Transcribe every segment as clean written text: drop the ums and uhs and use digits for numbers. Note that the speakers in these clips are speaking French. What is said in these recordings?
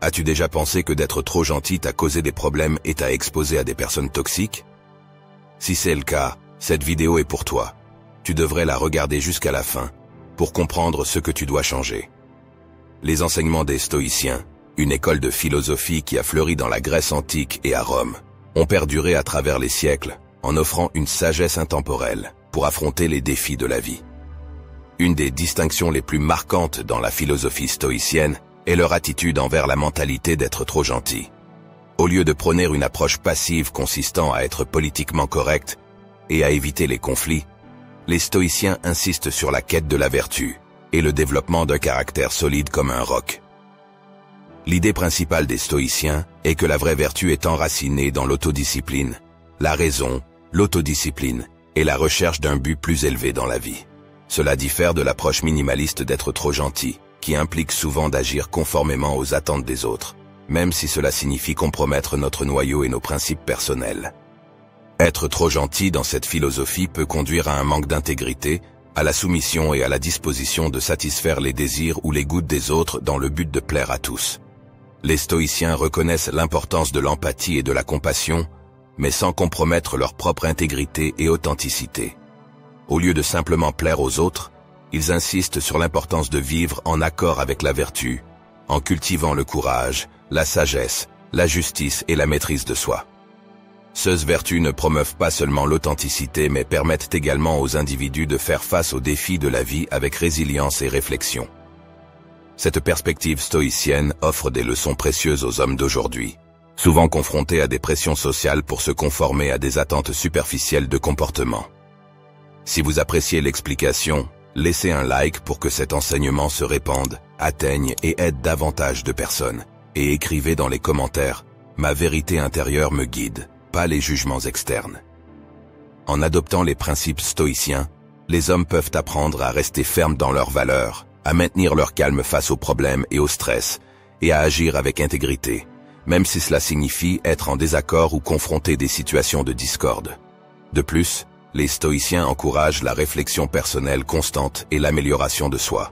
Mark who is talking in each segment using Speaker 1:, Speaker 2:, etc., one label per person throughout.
Speaker 1: As-tu déjà pensé que d'être trop gentil t'a causé des problèmes et t'a exposé à des personnes toxiques? Si c'est le cas, cette vidéo est pour toi. Tu devrais la regarder jusqu'à la fin, pour comprendre ce que tu dois changer. Les enseignements des Stoïciens, une école de philosophie qui a fleuri dans la Grèce antique et à Rome, ont perduré à travers les siècles, en offrant une sagesse intemporelle pour affronter les défis de la vie. Une des distinctions les plus marquantes dans la philosophie stoïcienne est leur attitude envers la mentalité d'être trop gentil. Au lieu de prôner une approche passive consistant à être politiquement correct et à éviter les conflits, les stoïciens insistent sur la quête de la vertu et le développement d'un caractère solide comme un roc. L'idée principale des stoïciens est que la vraie vertu est enracinée dans l'autodiscipline, la raison, l'autodiscipline et la recherche d'un but plus élevé dans la vie. Cela diffère de l'approche minimaliste d'être trop gentil, qui implique souvent d'agir conformément aux attentes des autres, même si cela signifie compromettre notre noyau et nos principes personnels. Être trop gentil dans cette philosophie peut conduire à un manque d'intégrité, à la soumission et à la disposition de satisfaire les désirs ou les goûts des autres dans le but de plaire à tous. Les stoïciens reconnaissent l'importance de l'empathie et de la compassion, mais sans compromettre leur propre intégrité et authenticité. Au lieu de simplement plaire aux autres, ils insistent sur l'importance de vivre en accord avec la vertu, en cultivant le courage, la sagesse, la justice et la maîtrise de soi. Ces vertus ne promeuvent pas seulement l'authenticité mais permettent également aux individus de faire face aux défis de la vie avec résilience et réflexion. Cette perspective stoïcienne offre des leçons précieuses aux hommes d'aujourd'hui, souvent confrontés à des pressions sociales pour se conformer à des attentes superficielles de comportement. Si vous appréciez l'explication, laissez un like pour que cet enseignement se répande, atteigne et aide davantage de personnes, et écrivez dans les commentaires « Ma vérité intérieure me guide », pas les jugements externes. En adoptant les principes stoïciens, les hommes peuvent apprendre à rester fermes dans leurs valeurs, à maintenir leur calme face aux problèmes et au stress, et à agir avec intégrité, même si cela signifie être en désaccord ou confronter des situations de discorde. De plus, les stoïciens encouragent la réflexion personnelle constante et l'amélioration de soi.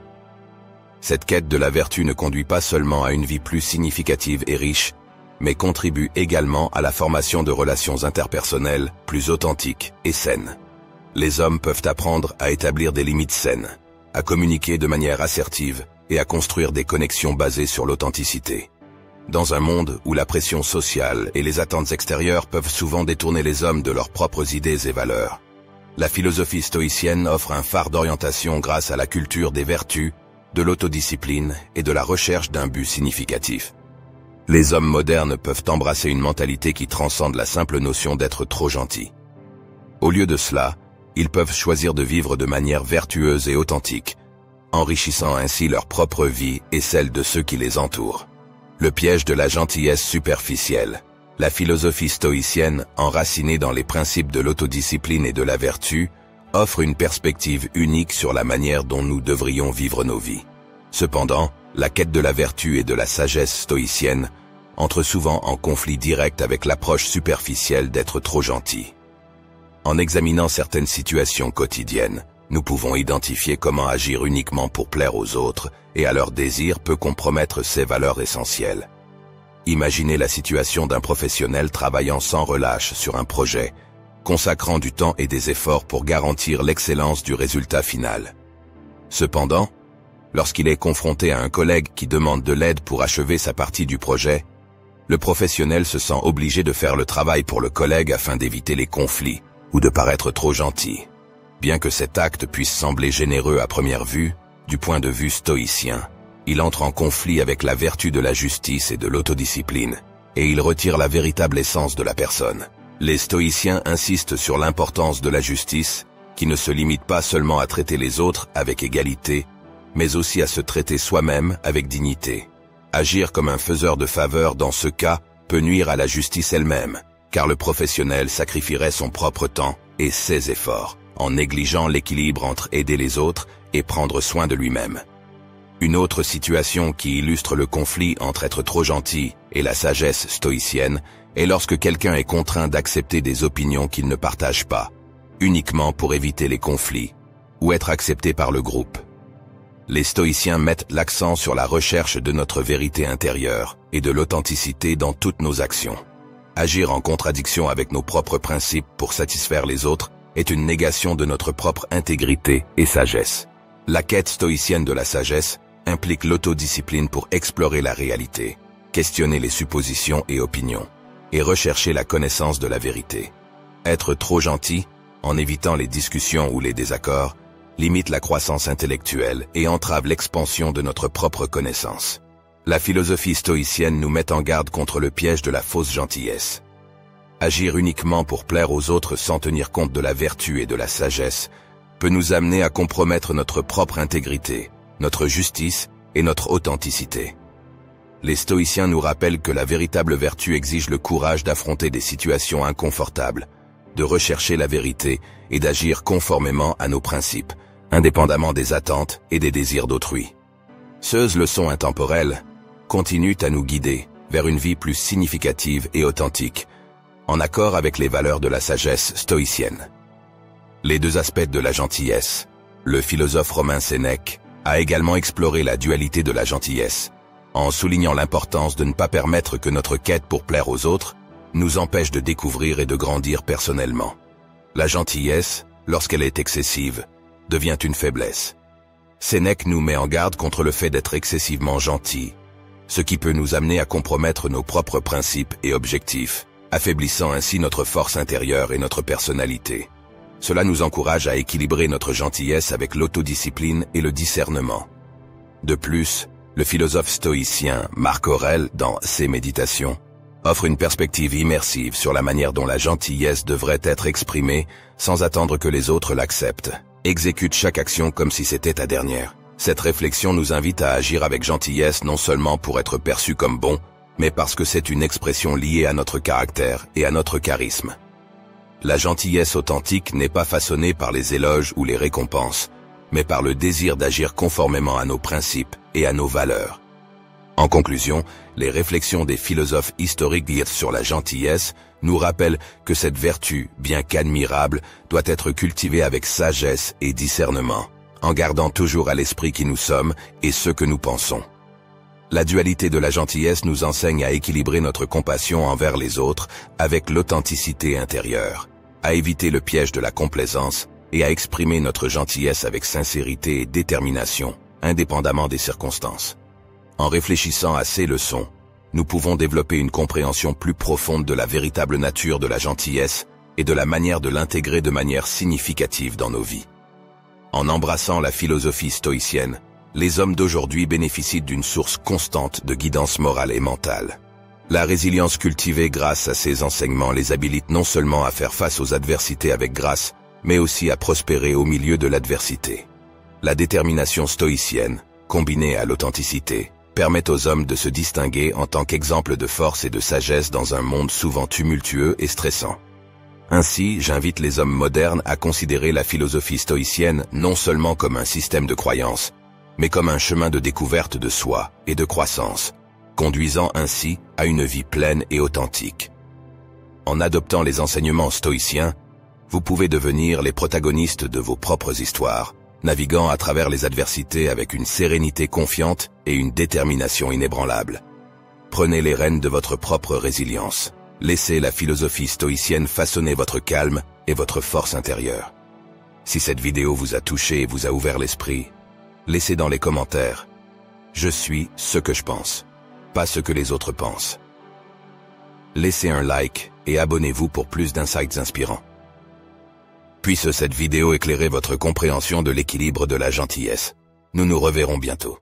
Speaker 1: Cette quête de la vertu ne conduit pas seulement à une vie plus significative et riche, mais contribue également à la formation de relations interpersonnelles plus authentiques et saines. Les hommes peuvent apprendre à établir des limites saines, à communiquer de manière assertive et à construire des connexions basées sur l'authenticité. Dans un monde où la pression sociale et les attentes extérieures peuvent souvent détourner les hommes de leurs propres idées et valeurs, la philosophie stoïcienne offre un phare d'orientation grâce à la culture des vertus, de l'autodiscipline et de la recherche d'un but significatif. Les hommes modernes peuvent embrasser une mentalité qui transcende la simple notion d'être trop gentil. Au lieu de cela, ils peuvent choisir de vivre de manière vertueuse et authentique, enrichissant ainsi leur propre vie et celle de ceux qui les entourent. Le piège de la gentillesse superficielle. La philosophie stoïcienne, enracinée dans les principes de l'autodiscipline et de la vertu, offre une perspective unique sur la manière dont nous devrions vivre nos vies. Cependant, la quête de la vertu et de la sagesse stoïcienne entre souvent en conflit direct avec l'approche superficielle d'être trop gentil. En examinant certaines situations quotidiennes, nous pouvons identifier comment agir uniquement pour plaire aux autres et à leurs désirs peut compromettre ces valeurs essentielles. Imaginez la situation d'un professionnel travaillant sans relâche sur un projet, consacrant du temps et des efforts pour garantir l'excellence du résultat final. Cependant, lorsqu'il est confronté à un collègue qui demande de l'aide pour achever sa partie du projet, le professionnel se sent obligé de faire le travail pour le collègue afin d'éviter les conflits ou de paraître trop gentil. Bien que cet acte puisse sembler généreux à première vue, du point de vue stoïcien, il entre en conflit avec la vertu de la justice et de l'autodiscipline, et il retire la véritable essence de la personne. Les stoïciens insistent sur l'importance de la justice, qui ne se limite pas seulement à traiter les autres avec égalité, mais aussi à se traiter soi-même avec dignité. Agir comme un faiseur de faveurs dans ce cas peut nuire à la justice elle-même, car le professionnel sacrifierait son propre temps et ses efforts, en négligeant l'équilibre entre aider les autres et prendre soin de lui-même. Une autre situation qui illustre le conflit entre être trop gentil et la sagesse stoïcienne est lorsque quelqu'un est contraint d'accepter des opinions qu'il ne partage pas, uniquement pour éviter les conflits, ou être accepté par le groupe. Les stoïciens mettent l'accent sur la recherche de notre vérité intérieure et de l'authenticité dans toutes nos actions. Agir en contradiction avec nos propres principes pour satisfaire les autres est une négation de notre propre intégrité et sagesse. La quête stoïcienne de la sagesse implique l'autodiscipline pour explorer la réalité, questionner les suppositions et opinions, et rechercher la connaissance de la vérité. Être trop gentil, en évitant les discussions ou les désaccords, limite la croissance intellectuelle et entrave l'expansion de notre propre connaissance. La philosophie stoïcienne nous met en garde contre le piège de la fausse gentillesse. Agir uniquement pour plaire aux autres sans tenir compte de la vertu et de la sagesse peut nous amener à compromettre notre propre intégrité, notre justice et notre authenticité. Les stoïciens nous rappellent que la véritable vertu exige le courage d'affronter des situations inconfortables, de rechercher la vérité et d'agir conformément à nos principes, indépendamment des attentes et des désirs d'autrui. Ces leçons intemporelles continuent à nous guider vers une vie plus significative et authentique, en accord avec les valeurs de la sagesse stoïcienne. Les deux aspects de la gentillesse. Le philosophe romain Sénèque a également exploré la dualité de la gentillesse, en soulignant l'importance de ne pas permettre que notre quête pour plaire aux autres nous empêche de découvrir et de grandir personnellement. La gentillesse, lorsqu'elle est excessive, devient une faiblesse. Sénèque nous met en garde contre le fait d'être excessivement gentil, ce qui peut nous amener à compromettre nos propres principes et objectifs, affaiblissant ainsi notre force intérieure et notre personnalité. Cela nous encourage à équilibrer notre gentillesse avec l'autodiscipline et le discernement. De plus, le philosophe stoïcien Marc Aurèle, dans ses Méditations, offre une perspective immersive sur la manière dont la gentillesse devrait être exprimée sans attendre que les autres l'acceptent. Exécute chaque action comme si c'était ta dernière. Cette réflexion nous invite à agir avec gentillesse non seulement pour être perçu comme bon, mais parce que c'est une expression liée à notre caractère et à notre charisme. La gentillesse authentique n'est pas façonnée par les éloges ou les récompenses, mais par le désir d'agir conformément à nos principes et à nos valeurs. En conclusion, les réflexions des philosophes historiques sur la gentillesse nous rappellent que cette vertu, bien qu'admirable, doit être cultivée avec sagesse et discernement, en gardant toujours à l'esprit qui nous sommes et ce que nous pensons. La dualité de la gentillesse nous enseigne à équilibrer notre compassion envers les autres avec l'authenticité intérieure, à éviter le piège de la complaisance et à exprimer notre gentillesse avec sincérité et détermination, indépendamment des circonstances. En réfléchissant à ces leçons, nous pouvons développer une compréhension plus profonde de la véritable nature de la gentillesse et de la manière de l'intégrer de manière significative dans nos vies. En embrassant la philosophie stoïcienne, les hommes d'aujourd'hui bénéficient d'une source constante de guidance morale et mentale. La résilience cultivée grâce à ces enseignements les habilite non seulement à faire face aux adversités avec grâce, mais aussi à prospérer au milieu de l'adversité. La détermination stoïcienne, combinée à l'authenticité, permet aux hommes de se distinguer en tant qu'exemple de force et de sagesse dans un monde souvent tumultueux et stressant. Ainsi, j'invite les hommes modernes à considérer la philosophie stoïcienne non seulement comme un système de croyances, mais comme un chemin de découverte de soi et de croissance, conduisant ainsi à une vie pleine et authentique. En adoptant les enseignements stoïciens, vous pouvez devenir les protagonistes de vos propres histoires, naviguant à travers les adversités avec une sérénité confiante et une détermination inébranlable. Prenez les rênes de votre propre résilience. Laissez la philosophie stoïcienne façonner votre calme et votre force intérieure. Si cette vidéo vous a touché et vous a ouvert l'esprit, laissez dans les commentaires « Je suis ce que je pense, pas ce que les autres pensent ». Laissez un like et abonnez-vous pour plus d'insights inspirants. Puisse cette vidéo éclairer votre compréhension de l'équilibre de la gentillesse. Nous nous reverrons bientôt.